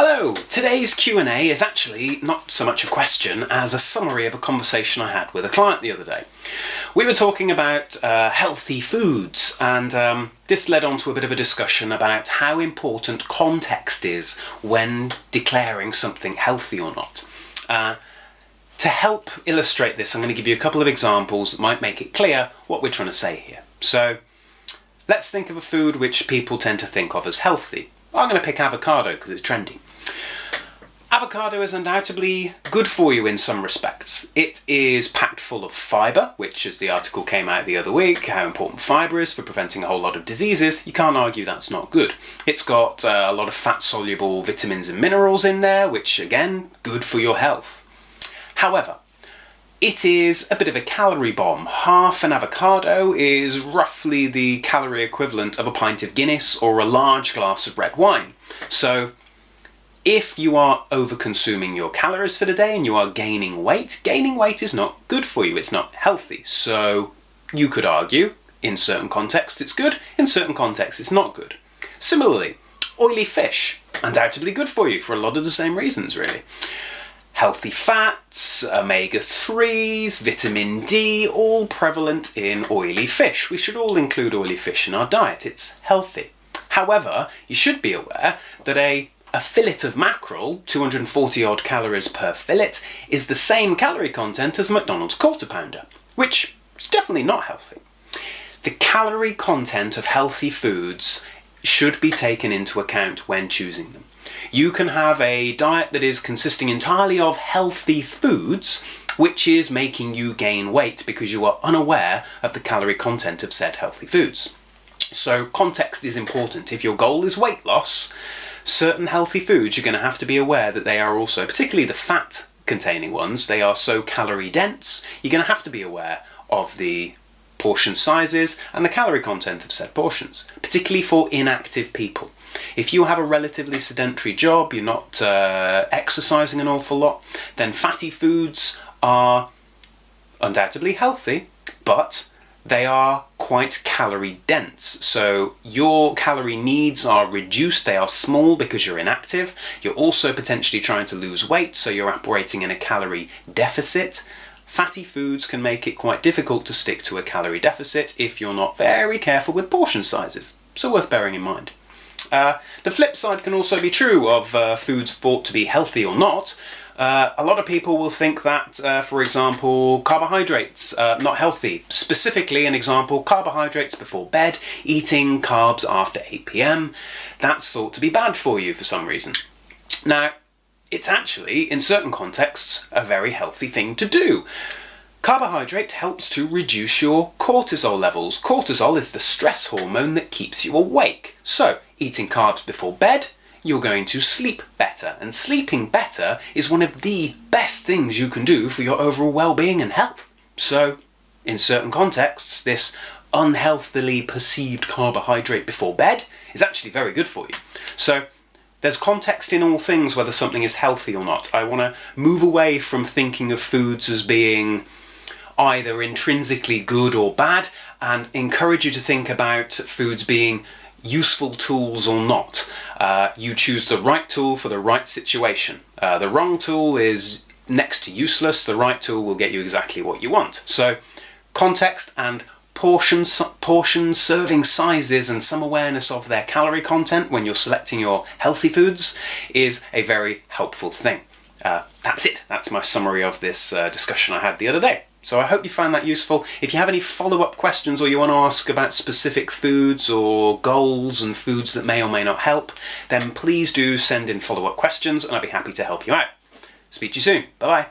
Hello! Today's Q&A is actually not so much a question as a summary of a conversation I had with a client the other day. We were talking about healthy foods, and this led on to a bit of a discussion about how important context is when declaring something healthy or not. To help illustrate this, I'm going to give you a couple of examples that might make it clear what we're trying to say here. So, let's think of a food which people tend to think of as healthy. I'm going to pick avocado because it's trendy. Avocado is undoubtedly good for you in some respects. It is packed full of fibre, which, as the article came out the other week, how important fibre is for preventing a whole lot of diseases. You can't argue that's not good. It's got a lot of fat-soluble vitamins and minerals in there, which, again, good for your health. However, it is a bit of a calorie bomb. Half an avocado is roughly the calorie equivalent of a pint of Guinness or a large glass of red wine. So, if you are over-consuming your calories for the day and you are gaining weight is not good for you. It's not healthy. So, you could argue, in certain contexts it's good, in certain contexts it's not good. Similarly, oily fish, undoubtedly good for you for a lot of the same reasons, really. Healthy fats, omega-3s, vitamin D, all prevalent in oily fish. We should all include oily fish in our diet. It's healthy. However, you should be aware that a fillet of mackerel, 240 odd calories per fillet, is the same calorie content as a McDonald's quarter pounder, which is definitely not healthy. The calorie content of healthy foods should be taken into account when choosing them. You can have a diet that is consisting entirely of healthy foods, which is making you gain weight because you are unaware of the calorie content of said healthy foods. So context is important. If your goal is weight loss, certain healthy foods you're going to have to be aware that they are also, particularly the fat-containing ones, they are so calorie dense, you're going to have to be aware of the portion sizes and the calorie content of said portions, particularly for inactive people. If you have a relatively sedentary job, you're not exercising an awful lot, then fatty foods are undoubtedly healthy, but they are quite calorie dense. So your calorie needs are reduced, they are small because you're inactive. You're also potentially trying to lose weight, so you're operating in a calorie deficit. Fatty foods can make it quite difficult to stick to a calorie deficit if you're not very careful with portion sizes. So worth bearing in mind. The flip side can also be true of foods thought to be healthy or not. A lot of people will think that, for example, carbohydrates are not healthy. Specifically, an example, carbohydrates before bed, eating carbs after 8 p.m. That's thought to be bad for you for some reason. Now, it's actually, in certain contexts, a very healthy thing to do. Carbohydrate helps to reduce your cortisol levels. Cortisol is the stress hormone that keeps you awake. So, eating carbs before bed, you're going to sleep better. And sleeping better is one of the best things you can do for your overall well-being and health. So, in certain contexts, this unhealthily perceived carbohydrate before bed is actually very good for you. So, there's context in all things whether something is healthy or not. I want to move away from thinking of foods as being either intrinsically good or bad, and encourage you to think about foods being useful tools or not. You choose the right tool for the right situation. The wrong tool is next to useless. The right tool will get you exactly what you want. So context and portions, serving sizes, and some awareness of their calorie content when you're selecting your healthy foods is a very helpful thing. That's it. That's my summary of this discussion I had the other day. So I hope you found that useful. If you have any follow-up questions or you want to ask about specific foods or goals and foods that may or may not help, then please do send in follow-up questions and I'll be happy to help you out. Speak to you soon. Bye-bye.